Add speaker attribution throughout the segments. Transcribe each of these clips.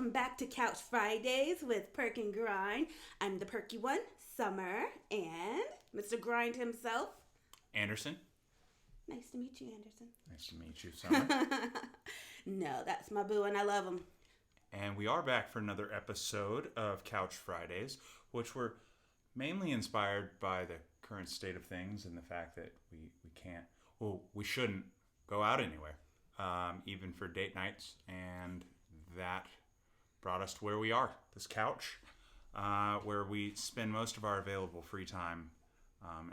Speaker 1: welcome back to Couch Fridays with Perk and Grind. I'm the perky one, Summer, and Mr. Grind himself,
Speaker 2: Anderson.
Speaker 1: Nice to meet you, Anderson.
Speaker 2: Nice to meet you, Summer.
Speaker 1: No, that's my boo, and I love him.
Speaker 2: And we are back for another episode of Couch Fridays, which were mainly inspired by the current state of things and the fact that we shouldn't go out anywhere, even for date nights, and that brought us to where we are, this couch, where we spend most of our available free time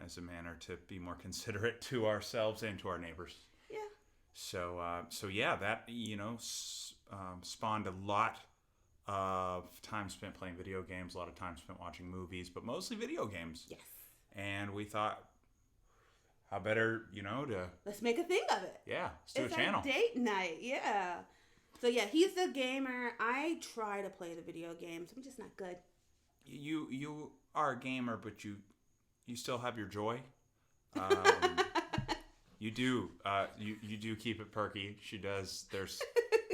Speaker 2: as a manner to be more considerate to ourselves and to our neighbors.
Speaker 1: Yeah.
Speaker 2: So yeah, that, spawned a lot of time spent playing video games, a lot of time spent watching movies, but mostly video games.
Speaker 1: Yes. And
Speaker 2: we thought, how better, to...
Speaker 1: Let's make a thing of it.
Speaker 2: Yeah, let's do a channel.
Speaker 1: It's date night, yeah. So yeah, he's the gamer. I try to play the video games. I'm just not good.
Speaker 2: You are a gamer, but you still have your joy. You do keep it perky. She does. There's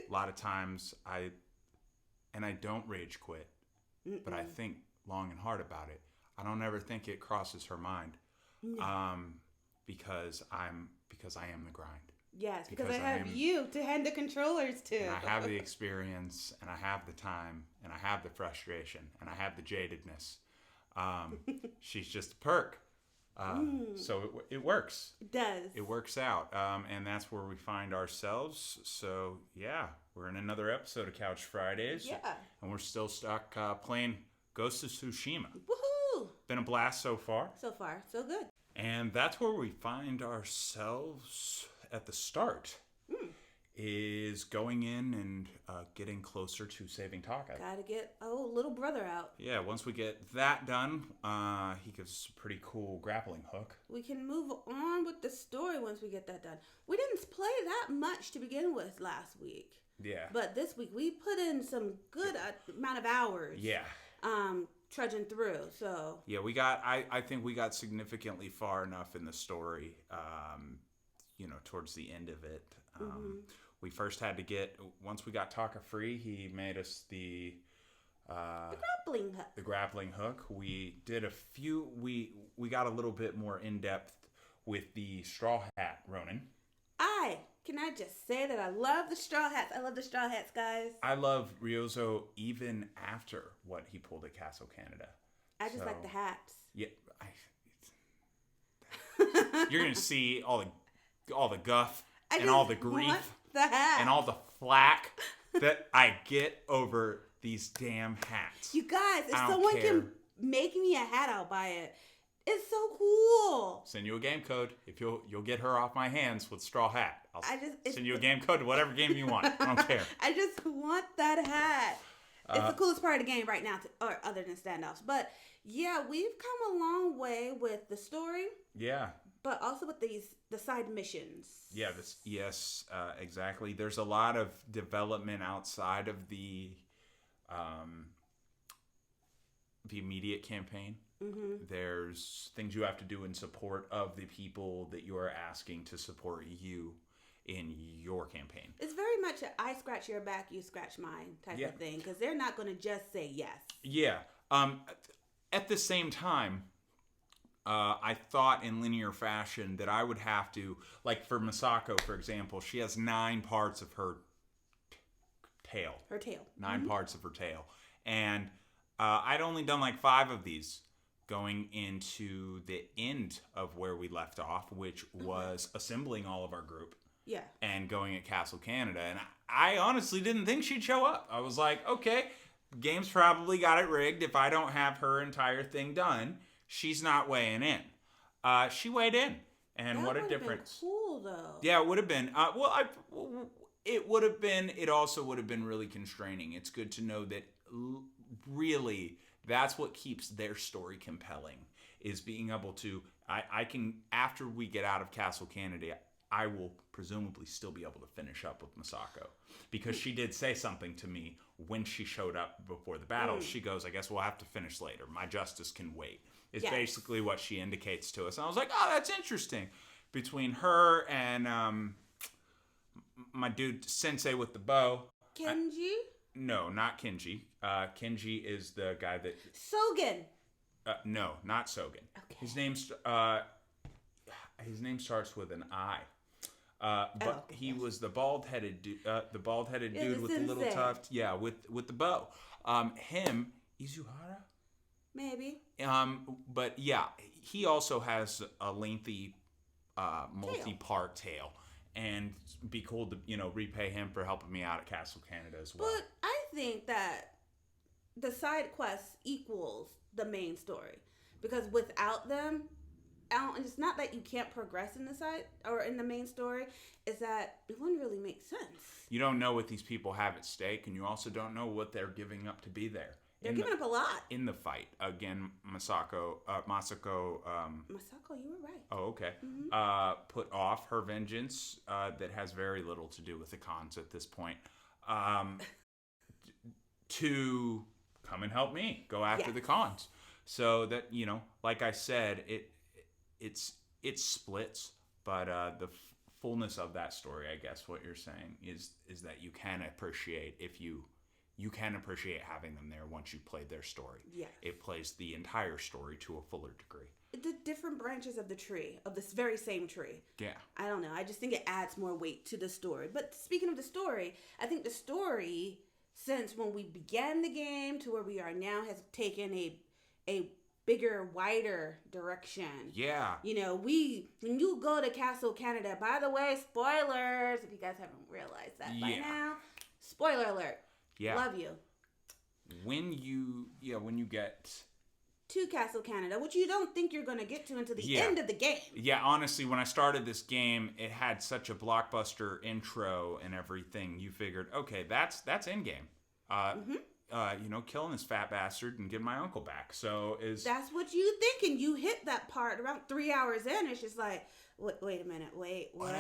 Speaker 2: a lot of times I don't rage quit, but I think long and hard about it. I don't ever think it crosses her mind, because I am the grind.
Speaker 1: Yes, because I have you to hand the controllers to.
Speaker 2: And I have the experience, and I have the time, and I have the frustration, and I have the jadedness. She's just a perk. So it works.
Speaker 1: It does.
Speaker 2: It works out. And that's where we find ourselves. So, yeah, we're in another episode of Couch Fridays.
Speaker 1: Yeah.
Speaker 2: And we're still stuck playing Ghost of Tsushima.
Speaker 1: Woohoo!
Speaker 2: Been a blast so far.
Speaker 1: So far, so good.
Speaker 2: And that's where we find ourselves at the start. Is going in and getting closer to saving Taka.
Speaker 1: Gotta get little brother out.
Speaker 2: Yeah, once we get that done, he gives us a pretty cool grappling hook.
Speaker 1: We can move on with the story once we get that done. We didn't play that much to begin with last week.
Speaker 2: Yeah.
Speaker 1: But this week we put in some good amount of hours.
Speaker 2: Yeah.
Speaker 1: Trudging through, so.
Speaker 2: Yeah, I think we got significantly far enough in the story, towards the end of it. We first had to once we got Taka free, he made us the
Speaker 1: grappling hook.
Speaker 2: The grappling hook. We did we got a little bit more in depth with the straw hat Ronin.
Speaker 1: Can I just say that I love the straw hats. I love the straw hats, guys.
Speaker 2: I love Ryuzo even after what he pulled at Castle Canada.
Speaker 1: I just like the hats.
Speaker 2: Yeah, you're gonna see all the guff and all the grief and all the flack that I get over these damn hats.
Speaker 1: You guys, if someone can make me a hat, I'll buy it. It's so cool.
Speaker 2: Send you a game code. If you'll get her off my hands with straw hat. I'll send you a game code to whatever game you want. I don't care.
Speaker 1: I just want that hat. It's the coolest part of the game right now, or other than standoffs. But yeah, we've come a long way with the story.
Speaker 2: Yeah.
Speaker 1: But also with the side missions.
Speaker 2: Yeah. Yes. Exactly. There's a lot of development outside of the immediate campaign. There's things you have to do in support of the people that you are asking to support you in your campaign.
Speaker 1: It's very much a I scratch your back, you scratch mine type of thing, because they're not going to just say yes.
Speaker 2: Yeah. At the same time, I thought in linear fashion that I would have to, like for Masako, for example, she has 9 parts of her tail.
Speaker 1: Her tail.
Speaker 2: 9 parts of her tail. And I'd only done like 5 of these going into the end of where we left off, which was assembling all of our group.
Speaker 1: Yeah.
Speaker 2: And going at Castle Canada. And I honestly didn't think she'd show up. I was like, okay, game's probably got it rigged. If I don't have her entire thing done, she's not weighing in. She weighed in. And what a difference.
Speaker 1: Been cool, though.
Speaker 2: Yeah, it would have been. It would have been. It also would have been really constraining. It's good to know that really that's what keeps their story compelling, is being able to, I can, after we get out of Castle Canada, I will presumably still be able to finish up with Masako, because she did say something to me when she showed up before the battle. She goes, I guess we'll have to finish later. My justice can wait. Is basically what she indicates to us. And I was like, oh, that's interesting. Between her and my dude Sensei with the bow.
Speaker 1: Kenji?
Speaker 2: No, not Kenji. Kenji is the guy that...
Speaker 1: Sogen.
Speaker 2: No, not Sogen.
Speaker 1: Okay.
Speaker 2: His name starts with an I. But he was the bald-headed dude with the little tuft. Yeah, with the bow. Him, Izuhara?
Speaker 1: Maybe.
Speaker 2: But yeah, he also has a lengthy, multi-part tale. And be cool to, repay him for helping me out at Castle Canada as well.
Speaker 1: But I think that the side quests equals the main story. Because without them, and it's not that you can't progress in the side or in the main story, is that it wouldn't really make sense.
Speaker 2: You don't know what these people have at stake, and you also don't know what they're giving up to be there.
Speaker 1: They're giving up a lot.
Speaker 2: In the fight. Again, Masako...
Speaker 1: Masako, you were right.
Speaker 2: Oh, okay.
Speaker 1: Mm-hmm.
Speaker 2: Put off her vengeance that has very little to do with the cons at this point. To come and help me go after the cons. So that, like I said, it splits, but the fullness of that story, I guess what you're saying is that you can appreciate you can appreciate having them there once you played their story.
Speaker 1: Yes.
Speaker 2: It plays the entire story to a fuller degree.
Speaker 1: The different branches of the tree, of this very same tree.
Speaker 2: Yeah.
Speaker 1: I don't know. I just think it adds more weight to the story. But speaking of the story, I think the story, since when we began the game to where we are now, has taken a bigger, wider direction.
Speaker 2: Yeah.
Speaker 1: When you go to Castle Canada, by the way, spoilers, if you guys haven't realized that by now, spoiler alert.
Speaker 2: Yeah.
Speaker 1: Love you.
Speaker 2: When you get
Speaker 1: to Castle Canada, which you don't think you're going to get to until the end of the game.
Speaker 2: Yeah, honestly, when I started this game, it had such a blockbuster intro and everything. You figured, okay, that's in game. Killing this fat bastard and getting my uncle back. That's
Speaker 1: what you think, and you hit that part around 3 hours in. It's just like, wait a minute, what?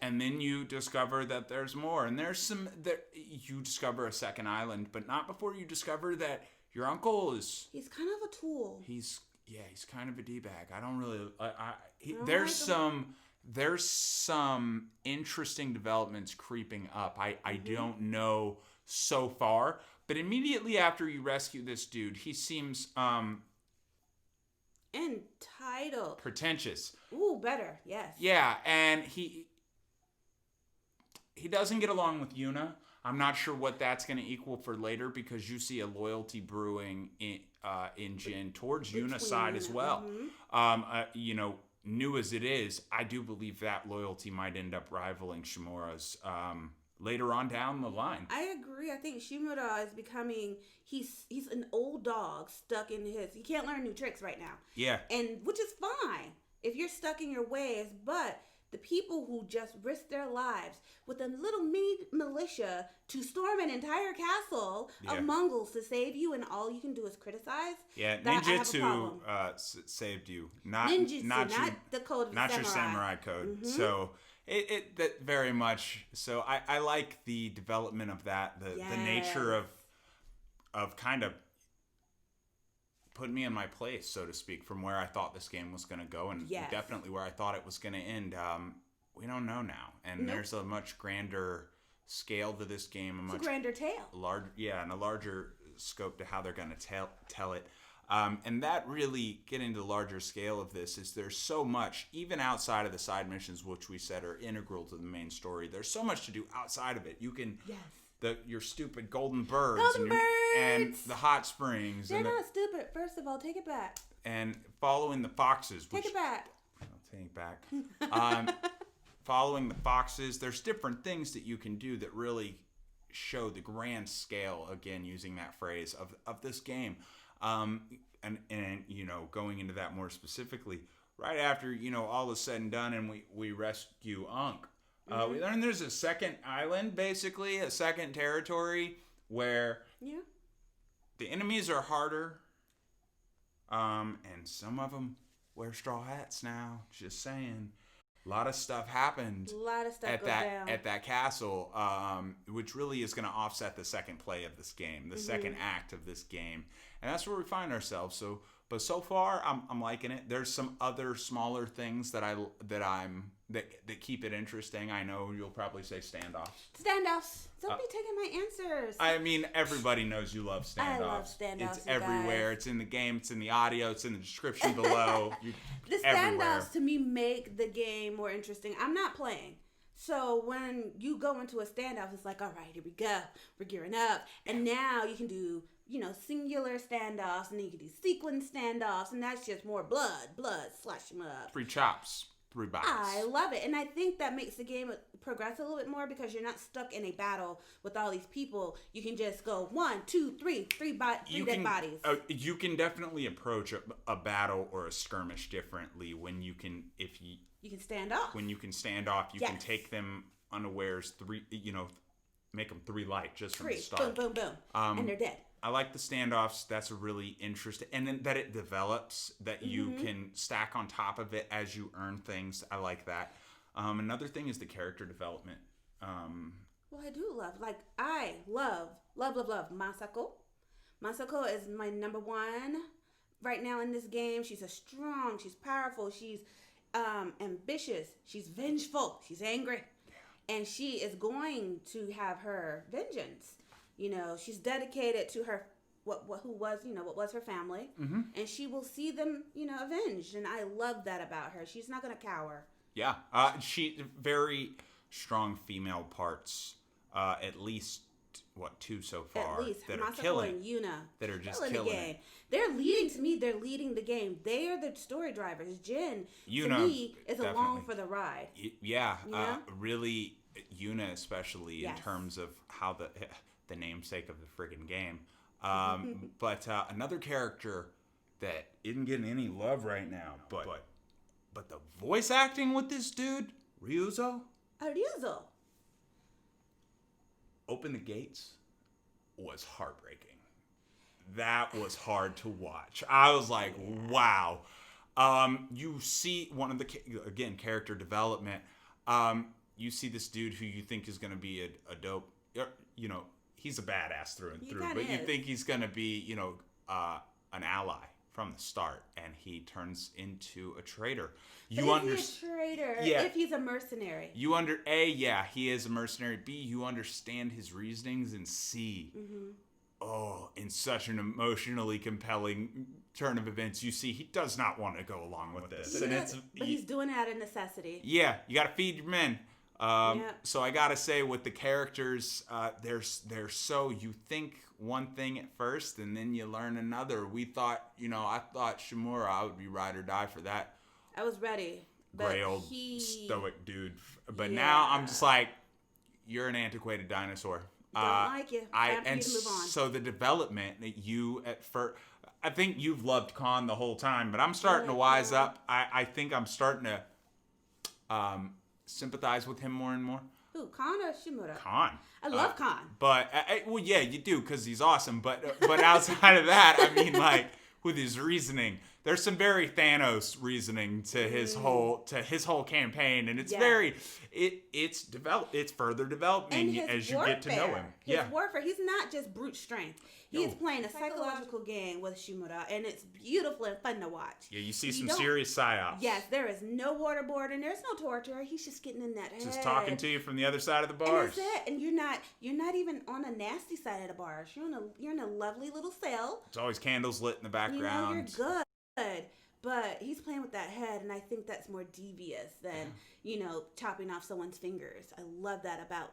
Speaker 2: And then you discover that there's more, and you discover a second island, but not before you discover that your uncle he's
Speaker 1: kind of a tool.
Speaker 2: He's kind of a D-bag. I don't really there's some interesting developments creeping up. I don't know so far, but immediately after you rescue this dude, he seems
Speaker 1: entitled,
Speaker 2: pretentious.
Speaker 1: Ooh, better, yes.
Speaker 2: Yeah, and he doesn't get along with Yuna. I'm not sure what that's going to equal for later, because you see a loyalty brewing in Jin towards Yuna's side as well.
Speaker 1: Mm-hmm.
Speaker 2: New as it is, I do believe that loyalty might end up rivaling Shimura's later on down the line.
Speaker 1: I agree. I think Shimura is becoming, he's an old dog stuck in he can't learn new tricks right now.
Speaker 2: Yeah.
Speaker 1: And which is fine if you're stuck in your ways, but the people who just risk their lives with a little mini militia to storm an entire castle of Mongals to save you, and all you can do is criticize.
Speaker 2: Yeah, ninjutsu saved you, not
Speaker 1: the code of
Speaker 2: not
Speaker 1: samurai.
Speaker 2: Your samurai code.
Speaker 1: Mm-hmm.
Speaker 2: So it that very much. So I like the development of that, the nature of kind of put me in my place, so to speak, from where I thought this game was going to go, and definitely where I thought it was going to end. We don't know now, and there's a much grander scale to this game,
Speaker 1: a grander tale,
Speaker 2: and a larger scope to how they're going to tell it. And that really, getting to the larger scale of this, is there's so much, even outside of the side missions, which we said are integral to the main story. There's so much to do outside of it. You can your stupid golden birds, and the hot springs.
Speaker 1: They're not stupid. First of all, take it back.
Speaker 2: And following the foxes.
Speaker 1: Take it back.
Speaker 2: I'll take it back. Following the foxes, there's different things that you can do that really show the grand scale, again, using that phrase, of this game. And going into that more specifically, right after, all is said and done and we rescue Ankh, we learn there's a second island, basically, a second territory where the enemies are harder, and some of them wear straw hats now, just saying. A lot of stuff happened
Speaker 1: at
Speaker 2: that castle, which really is going to offset the second play of this game, the second act of this game. And that's where we find ourselves. So But so far, I'm liking it. There's some other smaller things that keep it interesting. I know you'll probably say standoffs.
Speaker 1: Standoffs. Don't be taking my answers.
Speaker 2: I mean, everybody knows you love standoffs.
Speaker 1: I love standoffs.
Speaker 2: It's everywhere. Guys. It's in the game. It's in the audio. It's in the description below.
Speaker 1: The standoffs to me make the game more interesting. I'm not playing. So when you go into a standoff, it's like, all right, here we go. We're gearing up. And now you can do, singular standoffs, and then you can do sequence standoffs, and that's just more blood, slash them up.
Speaker 2: 3 chops, 3 bites.
Speaker 1: I love it. And I think that makes the game progress a little bit more because you're not stuck in a battle with all these people. You can just go 1, 2, 3, 3 dead bodies.
Speaker 2: You can definitely approach a battle or a skirmish differently when you can,
Speaker 1: you can stand off.
Speaker 2: When you can stand off, you can take them unawares, make them 3 light just from the start.
Speaker 1: Boom, boom, boom. And they're dead.
Speaker 2: I like the standoffs. That's a really interesting, and then that it develops, that you can stack on top of it as you earn things. I like that. Another thing is the character development.
Speaker 1: Well, I do love Masako. Masako is my number 1 right now in this game. She's she's powerful, she's ambitious, she's vengeful, she's angry, and she is going to have her vengeance. She's dedicated to her what was her family, and she will see them avenged, and I love that about her. She's not gonna cower.
Speaker 2: Yeah, she very strong female parts. At least 2 so far.
Speaker 1: At least
Speaker 2: that
Speaker 1: Masako
Speaker 2: are killing
Speaker 1: and Yuna
Speaker 2: that are just
Speaker 1: killing the game. They're leading the game. They are the story drivers. Jin, Yuna, to me, is along for the ride.
Speaker 2: Yeah, really, Yuna especially in terms of how the namesake of the friggin' game. But another character that isn't getting any love right now, but the voice acting with this dude, Ryuzo.
Speaker 1: Ryuzo.
Speaker 2: Open the Gates was heartbreaking. That was hard to watch. I was like, wow. You see one of the, character development. You see this dude who you think is going to be a dope, he's a badass through and through, but you think he's going to be, an ally from the start, and he turns into a traitor.
Speaker 1: He's a traitor if he's a mercenary.
Speaker 2: He is a mercenary. B, you understand his reasonings, and C, in such an emotionally compelling turn of events, you see he does not want to go along with this.
Speaker 1: But he's doing it out of necessity.
Speaker 2: Yeah, you got to feed your men. So I gotta say, with the characters, they're so, you think one thing at first and then you learn another. I thought Shimura would be ride or die for that.
Speaker 1: I was ready.
Speaker 2: Gray old stoic dude. But now I'm just like, you're an antiquated dinosaur.
Speaker 1: Don't like you. Time for you to move on.
Speaker 2: So the development that you at first, I think you've loved Khan the whole time, but I'm starting to wise up. I think I'm starting to sympathize with him more and more.
Speaker 1: Who, Khan or Shimura?
Speaker 2: Khan.
Speaker 1: I love Khan.
Speaker 2: But you do, because he's awesome. But outside of that, I mean, like, with his reasoning, there's some very Thanos reasoning to his whole campaign, and it's it's further developing as you get to know him.
Speaker 1: His warfare. He's not just brute strength. He's playing a psychological game with Shimura, and it's beautiful and fun to watch.
Speaker 2: Yeah, you see some serious psyops.
Speaker 1: Yes, there is no waterboarding. There's no torture. He's just getting in that head.
Speaker 2: Just talking to you from the other side of the bars.
Speaker 1: And that's it. And you're not even on a nasty side of the bars. You're in a lovely little cell.
Speaker 2: There's always candles lit in the background.
Speaker 1: You're good. But he's playing with that head, and I think that's more devious than, chopping off someone's fingers. I love that about,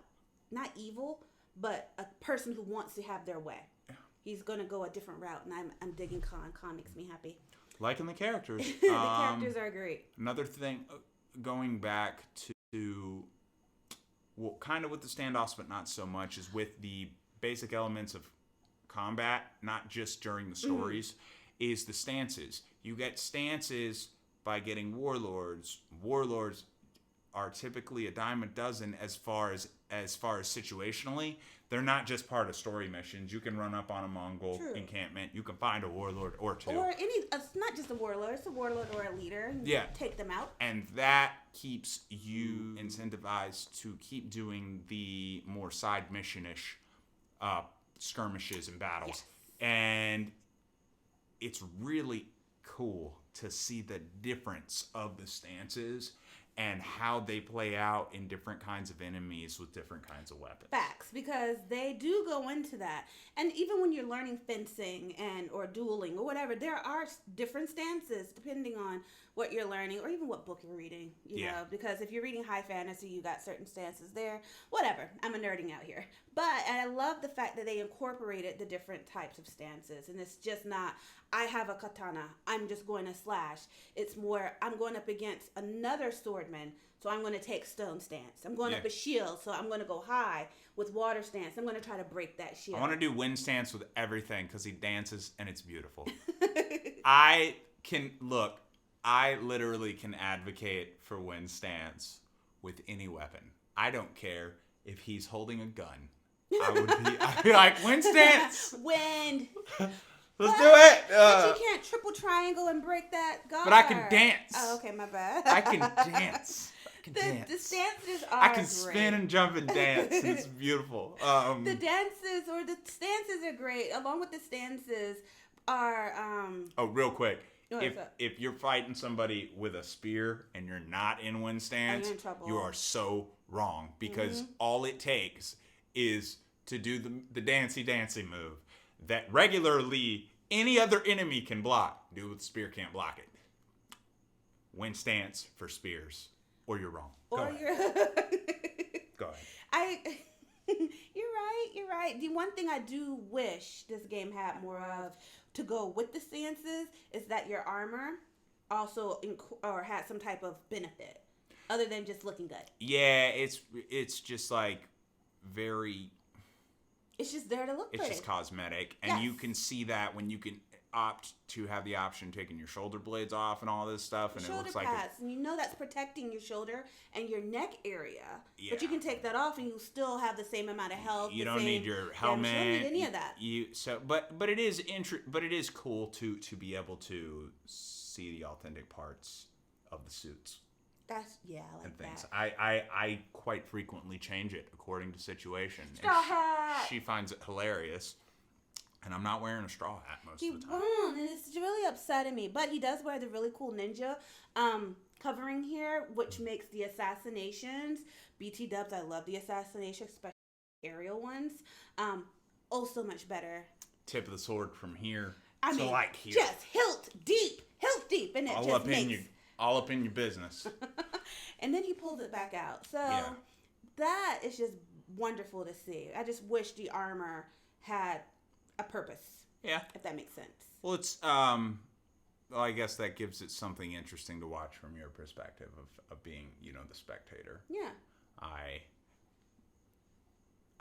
Speaker 1: not evil, but a person who wants to have their way. Yeah. He's going to go a different route, and I'm digging Khan. Khan makes me happy.
Speaker 2: Liking the characters.
Speaker 1: The characters are great.
Speaker 2: Another thing, going back to, kind of with the standoffs, but not so much, is with the basic elements of combat, not just during the stories, is the stances. You get stances by getting warlords. Warlords are typically a dime a dozen as far as situationally. They're not just part of story missions. You can run up on a Mongol encampment. You can find a warlord or two.
Speaker 1: Or it's not just a warlord. It's a warlord or a leader. And take them out.
Speaker 2: And that keeps you incentivized to keep doing the more side mission-ish skirmishes and battles. Yes. And it's really cool to see the difference of the stances and how they play out in different kinds of enemies with different kinds of weapons.
Speaker 1: Facts, because they do go into that. And even when you're learning fencing or dueling or whatever, there are different stances depending on what you're learning or even what book you're reading, you know, because if you're reading high fantasy, you got certain stances there. Whatever. I'm a nerding out here. And I love the fact that they incorporated the different types of stances. And it's just not, I have a katana, I'm just going to slash. It's more, I'm going up against another swordman, so I'm going to take stone stance. I'm going up a shield, so I'm going to go high with water stance. I'm going to try to break that shield.
Speaker 2: I want to do wind stance with everything because he dances and it's beautiful. I literally can advocate for wind stance with any weapon. I don't care if he's holding a gun. I'd be like, wind stance!
Speaker 1: Wind!
Speaker 2: Let's do it!
Speaker 1: But you can't triple triangle and break that guard.
Speaker 2: But I can dance.
Speaker 1: Oh, okay, my bad.
Speaker 2: I can dance.
Speaker 1: The stances are
Speaker 2: I can
Speaker 1: great.
Speaker 2: spin and jump and dance. It's beautiful.
Speaker 1: The dances or the stances are great. Along with the stances are...
Speaker 2: Oh, real quick.
Speaker 1: What's
Speaker 2: If you're fighting somebody with a spear and you're not in wind stance,
Speaker 1: you're in trouble.
Speaker 2: you are so wrong. Because all it takes is to do the dancey move that regularly any other enemy can block. Do with spear, can't block it. Wind stance for spears. Or you're wrong. Go ahead. Go ahead.
Speaker 1: You're right. The one thing I do wish this game had more of to go with the stances is that your armor also had some type of benefit other than just looking good.
Speaker 2: Yeah, it's just like very...
Speaker 1: It's just there to look pretty.
Speaker 2: It's just cosmetic. And you can see that when you can opt to have the option of taking your shoulder blades off and all this stuff. And
Speaker 1: shoulder
Speaker 2: it looks like...
Speaker 1: pads. And you know that's protecting your shoulder and your neck area.
Speaker 2: Yeah.
Speaker 1: But you can take that off and you still have the same amount of health.
Speaker 2: You don't need your helmet.
Speaker 1: You don't need any of that.
Speaker 2: But it is cool to be able to see the authentic parts of the suits.
Speaker 1: I like
Speaker 2: things.
Speaker 1: that.
Speaker 2: I quite frequently change it according to situation.
Speaker 1: Straw hat.
Speaker 2: She finds it hilarious, and I'm not wearing a straw hat most of the time.
Speaker 1: He won't, and it's really upsetting me. But he does wear the really cool ninja covering here, which makes the assassinations, BT dubs, I love the assassinations, especially aerial ones, so much better.
Speaker 2: Tip of the sword from here
Speaker 1: to
Speaker 2: like here.
Speaker 1: Just hilt deep, and it
Speaker 2: all
Speaker 1: just
Speaker 2: up
Speaker 1: makes...
Speaker 2: in you. All up in your business.
Speaker 1: And then he pulls it back out. So that is just wonderful to see. I just wish the armor had a purpose.
Speaker 2: Yeah.
Speaker 1: If that makes sense.
Speaker 2: Well, it's well, I guess that gives it something interesting to watch from your perspective of being, the spectator.
Speaker 1: Yeah.
Speaker 2: I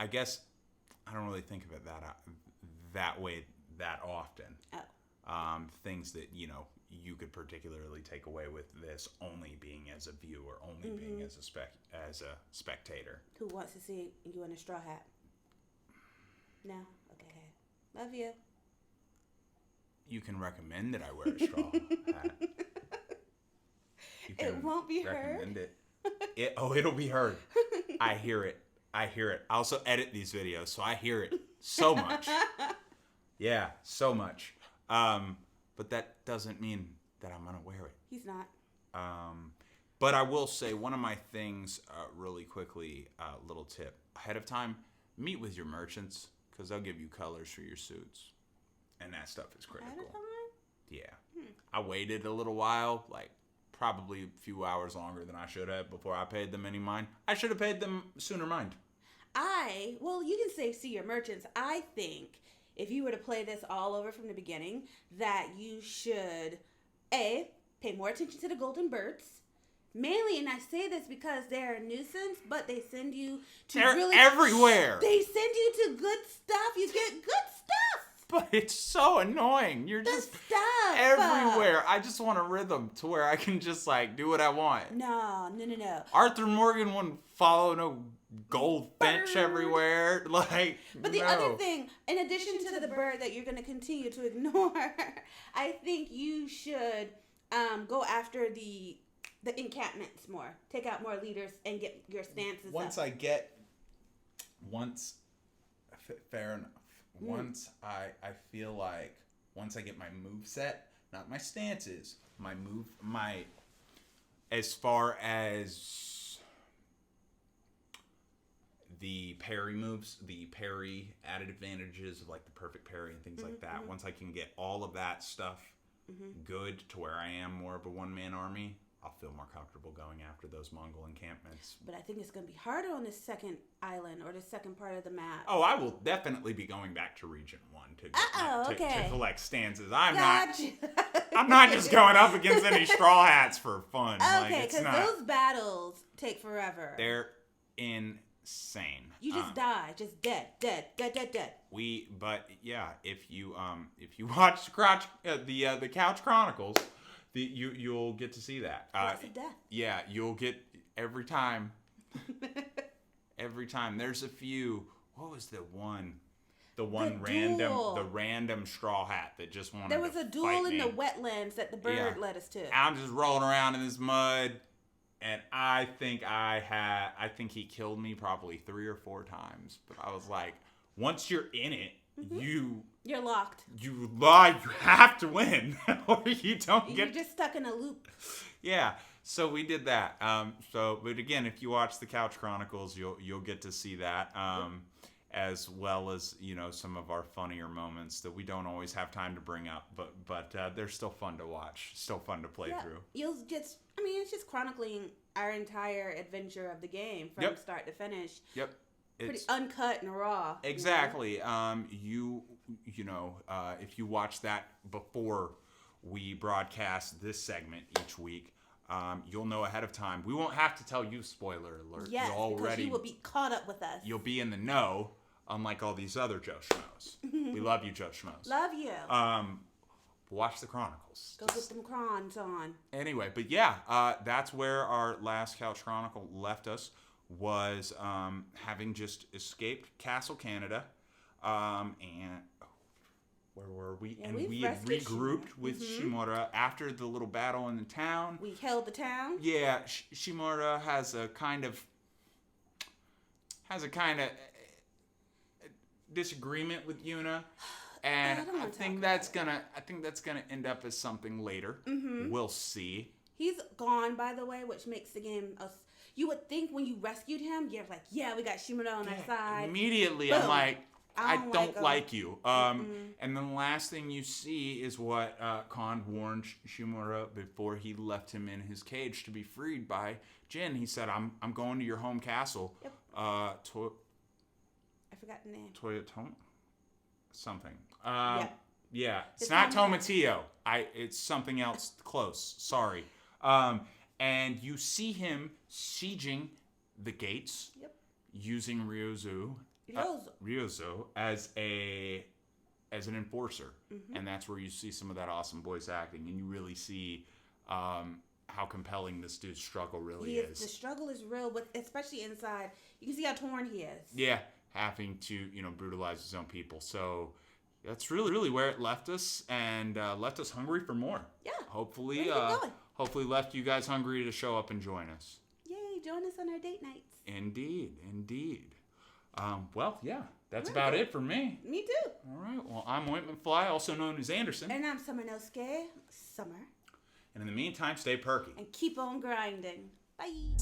Speaker 2: guess I don't really think of it that way that often.
Speaker 1: Oh.
Speaker 2: Things that, you could particularly take away with this only being as a viewer, only being as a spectator.
Speaker 1: Who wants to see you in a straw hat? No? Okay. Love you.
Speaker 2: You can recommend that I wear a straw hat.
Speaker 1: It won't be
Speaker 2: recommend
Speaker 1: heard.
Speaker 2: It'll be heard. I hear it. I also edit these videos, so I hear it so much. Yeah, so much. But that doesn't mean that I'm going to wear it.
Speaker 1: He's not.
Speaker 2: But I will say one of my things, really quickly, little tip. Ahead of time, meet with your merchants because they'll give you colors for your suits. And that stuff is critical.
Speaker 1: Ahead of time?
Speaker 2: Yeah. I waited a little while, like probably a few hours longer than I should have before I paid them any mind. I should have paid them sooner mind.
Speaker 1: Well, you can say see your merchants. I think if you were to play this all over from the beginning, that you should, pay more attention to the golden birds. Mainly, and I say this because they're a nuisance, but they send you to
Speaker 2: They're everywhere.
Speaker 1: They send you to good stuff. You get good stuff.
Speaker 2: But it's so annoying. You're just everywhere. I just want a rhythm to where I can just do what I want.
Speaker 1: No.
Speaker 2: Arthur Morgan wouldn't follow no gold finch everywhere.
Speaker 1: But the other thing, in addition to the bird that you're going to continue to ignore, I think you should go after the encampments more. Take out more leaders and get your stances
Speaker 2: fair enough. Once I feel like once I get my move set, not my stances, my as far as the parry moves, the parry added advantages of like the perfect parry and things like that. Once I can get all of that stuff good to where I am more of a one-man army, I'll feel more comfortable going after those Mongol encampments.
Speaker 1: But I think it's going to be harder on this second island or the second part of the map.
Speaker 2: Oh, I will definitely be going back to Region 1 to collect stances. I'm not just going up against any straw hats for fun.
Speaker 1: Okay, because those battles take forever.
Speaker 2: They're insane.
Speaker 1: You just die, just dead.
Speaker 2: But yeah, if you watch the Couch Chronicles, you'll get to see that.
Speaker 1: Lots of death.
Speaker 2: Yeah, you'll get every time. Every time. There's a few. What was the one? The random straw hat that just wanted to
Speaker 1: There was a duel in the wetlands that the bird led us to.
Speaker 2: I'm just rolling around in this mud, and I think he killed me probably 3 or 4 times. But I was like, once you're in it, you're locked. You have to win, or you don't get.
Speaker 1: You're just stuck in a loop.
Speaker 2: Yeah. So we did that. But again, if you watch the Couch Chronicles, you'll get to see that. As well as, some of our funnier moments that we don't always have time to bring up, but they're still fun to watch, still fun to play through.
Speaker 1: It's just chronicling our entire adventure of the game from start to finish.
Speaker 2: Yep.
Speaker 1: Pretty uncut and raw.
Speaker 2: Exactly. If you watch that before we broadcast this segment each week, you'll know ahead of time. We won't have to tell you, spoiler alert.
Speaker 1: Yes, because you will be caught up with us.
Speaker 2: You'll be in the know, unlike all these other Joe Schmoes. We love you, Joe Schmoes.
Speaker 1: Love you.
Speaker 2: Watch the Chronicles.
Speaker 1: Go get them crons on.
Speaker 2: Anyway, but yeah, that's where our last Couch Chronicle left us, was having just escaped Castle Canada, and where were we?
Speaker 1: Yeah,
Speaker 2: and we had regrouped with Shimura after the little battle in the town.
Speaker 1: We held the town.
Speaker 2: Yeah, Shimura has a kind of disagreement with Yuna, and I think that's gonna end up as something later. We'll see.
Speaker 1: He's gone, by the way, which makes the game. You would think when you rescued him, you're like, yeah, we got Shimura on our side.
Speaker 2: Immediately, boom. I'm like, I don't like you. And then the last thing you see is what Khan warned Shimura before he left him in his cage to be freed by Jin. He said, I'm going to your home castle.
Speaker 1: Yep. I forgot the name.
Speaker 2: Toyotomi? Something. Yeah. It's not Tomatillo. It's something else close. Sorry. And you see him sieging the gates using Ryuzo as an enforcer, and that's where you see some of that awesome voice acting, and you really see how compelling this dude's struggle really is.
Speaker 1: The struggle is real, especially inside. You can see how torn he is.
Speaker 2: Yeah, having to brutalize his own people. So that's really where it left us, and left us hungry for more. Yeah. Hopefully left you guys hungry to show up and join us.
Speaker 1: Yay! Join us on our date nights.
Speaker 2: Indeed. Well, yeah, that's about it for me.
Speaker 1: Me too.
Speaker 2: All right. Well, I'm Ointment Fly, also known as Anderson.
Speaker 1: And I'm Summer Nosuke. Summer.
Speaker 2: And in the meantime, stay perky.
Speaker 1: And keep on grinding. Bye.